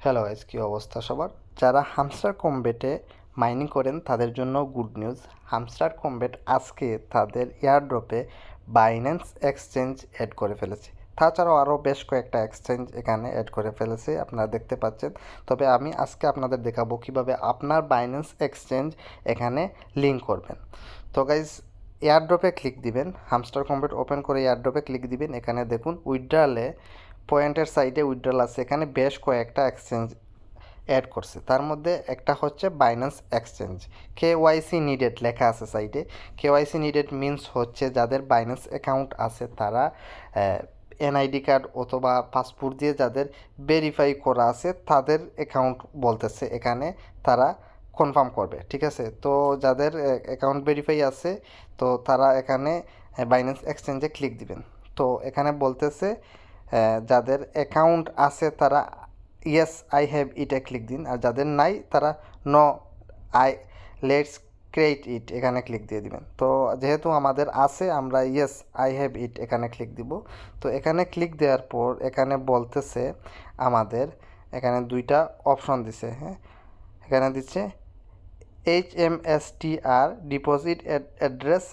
Hello guys, কী অবস্থা সবার? যারা হামস্টার কমবেটে মাইনিং করেন তাদের জন্য গুড নিউজ। হামস্টার কমবেট আজকে তাদের এয়ারড্রপে বাইন্যান্স এক্সচেঞ্জ অ্যাড করে ফেলেছে। তাছাড়াও আরও বেশ কয়েকটা এক্সচেঞ্জ এখানে অ্যাড করে ফেলেছে, আপনারা দেখতে পাচ্ছেন। তবে আমি আজকে আপনাদের দেখাবো কীভাবে আপনার বাইন্যান্স এক্সচেঞ্জ এখানে লিঙ্ক করবেন। তো গাইস, এয়ারড্রপে ক্লিক দিবেন, হামস্টার কমবেট ওপেন করে এয়ারড্রপে ক্লিক দিবেন। এখানে দেখুন উইথড্রলে পয়েন্টের সাইডে উইথড্রল আছে, এখানে বেশ কয়েকটা এক্সচেঞ্জ অ্যাড করছে। তার মধ্যে একটা হচ্ছে বাইন্যান্স এক্সচেঞ্জ। কেওয়াইসি নিডেড লেখা আছে সাইডে। কেওয়াইসি নিডেড মিনস হচ্ছে যাদের বাইন্যান্স অ্যাকাউন্ট আছে তারা এনআইডি কার্ড অথবা পাসপোর্ট দিয়ে যাদের ভেরিফাই করা আছে তাদের অ্যাকাউন্ট বলতেছে এখানে, তারা কনফার্ম করবে। ঠিক আছে, তো যাদের অ্যাকাউন্ট ভেরিফাই আছে তো তারা এখানে বাইন্যান্স এক্সচেঞ্জে ক্লিক দিবেন। তো এখানে বলতেছে যাদের অ্যাকাউন্ট আছে তারা ইয়েস আই হ্যাভ ইটে ক্লিক দিন, আর যাদের নাই তারা no I let's create it এখানে ক্লিক দিয়ে দিবেন। তো যেহেতু আমাদের আছে আমরা ইয়েস আই হ্যাভ ইট এখানে ক্লিক দিব। তো এখানে ক্লিক দেওয়ার পর এখানে বলতেছে আমাদের এখানে দুইটা অপশন দিছে। হ্যাঁ, এখানে দিচ্ছে HMSTR ডিপোজিট অ্যাড্রেস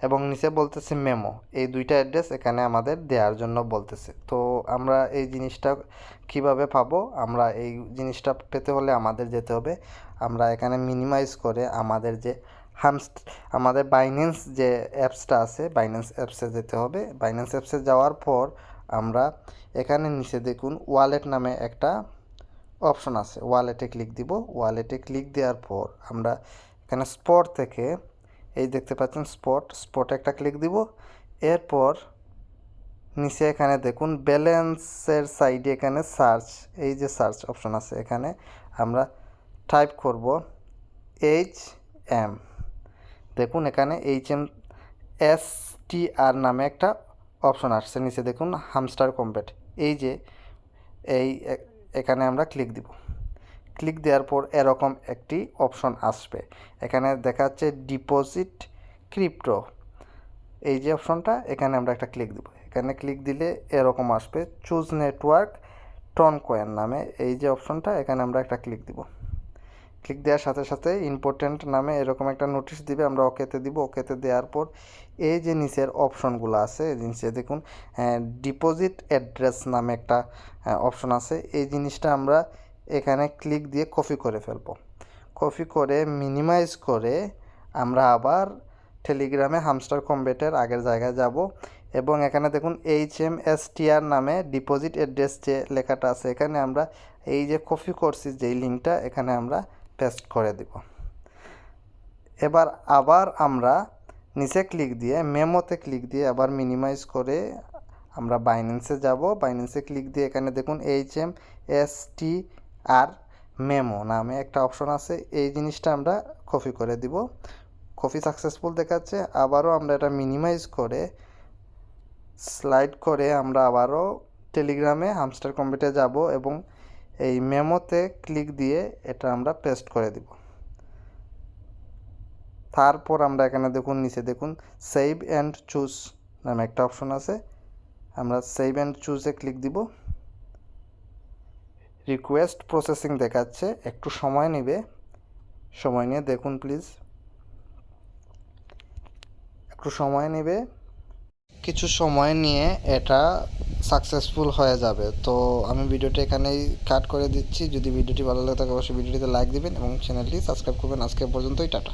এবং নিচে বলতেছে মেমো। এই দুইটা অ্যাড্রেস এখানে আমাদের দেওয়ার জন্য বলতেছে। তো আমরা এই জিনিসটা কিভাবে পাবো? আমরা এই জিনিসটা পেতে হলে আমাদের যেতে হবে, আমরা এখানে মিনিমাইজ করে আমাদের যে আমাদের বাইন্যান্স যে অ্যাপসটা আছে বাইন্যান্স অ্যাপসে যেতে হবে। বাইন্যান্স অ্যাপসে যাওয়ার পর আমরা এখানে নিচে দেখুন ওয়ালেট নামে একটা অপশন আছে, ওয়ালেটে ক্লিক দিব। ওয়ালেটে ক্লিক দেওয়ার পর আমরা এখানে স্পট থেকে এই দেখতে পাচ্ছেন স্পটে একটা ক্লিক দিব। এরপর নিচে এখানে দেখুন ব্যালেন্সের সাইডে এখানে সার্চ, এই যে সার্চ অপশন আছে এখানে আমরা টাইপ করব HM। দেখুন এখানে HMSTR নামে একটা অপশন আসছে, নিচে দেখুন হামস্টার কমবেট। এই যে এখানে আমরা ক্লিক দিব। ক্লিক দেওয়ার পর এরকম একটি অপশন আসবে, এখানে দেখাচ্ছে ডিপোজিট ক্রিপ্টো। এই যে অপশনটা এখানে আমরা একটা ক্লিক দিব। এখানে ক্লিক দিলে এরকম আসবে চুজ নেটওয়ার্ক টন কয়েন নামে এই যে অপশনটা, এখানে আমরা একটা ক্লিক দিব। ক্লিক দেওয়ার সাথে সাথে ইম্পর্টেন্ট নামে এরকম একটা নোটিশ দিবে, আমরা ওকেতে দিব। ওকেতে দেওয়ার পর এই যে নিচের অপশনগুলো আছে নিচে দেখুন ডিপোজিট অ্যাড্রেস নামে একটা অপশন আছে, এই জিনিসটা আমরা এখানে ক্লিক দিয়ে কপি করে ফেলব। কপি করে মিনিমাইজ করে আমরা আবার টেলিগ্রামে হামস্টার কমবেটের আগের জায়গায় যাব এবং এখানে দেখুন HMSTR নামে ডিপোজিট অ্যাড্রেস যে লেখাটা আছে এখানে আমরা এই যে কপি করছি যেই লিঙ্কটা এখানে আমরা পেস্ট করে দিব। এবার আবার আমরা নিচে ক্লিক দিয়ে মেমোতে ক্লিক দিয়ে আবার মিনিমাইজ করে আমরা বাইন্যান্সে যাব। বাইন্যান্সে ক্লিক দিয়ে এখানে দেখুন HMSTR মেমো নামে একটা অপশন আছে, এই জিনিসটা আমরা কপি করে দিব। কপি সাকসেসফুল দেখাচ্ছে। আবারও আমরা এটা মিনিমাইজ করে স্লাইড করে আমরা আবারও টেলিগ্রামে হামস্টার কমবেটে যাব এবং এই মেমোতে ক্লিক দিয়ে এটা আমরা পেস্ট করে দিব। তারপর আমরা এখানে দেখুন নিচে দেখুন সেভ অ্যান্ড চুজ নামে একটা অপশন আছে, আমরা সেভ অ্যান্ড চুজে ক্লিক দিব। রিকোয়েস্ট প্রসেসিং দেখাচ্ছে, একটু সময় নেবে, সময় নিয়ে দেখুন প্লিজ, একটু সময় নেবে। কিছু সময় নিয়ে এটা সাকসেসফুল হয়ে যাবে। তো আমি ভিডিওটা এখানেই কাট করে দিচ্ছি। যদি ভিডিওটি ভালো লাগে থাকে অবশ্যই ভিডিওটিতে লাইক দিবেন এবং চ্যানেলটি সাবস্ক্রাইব করবেন। আজকে পর্যন্তই, টাটা।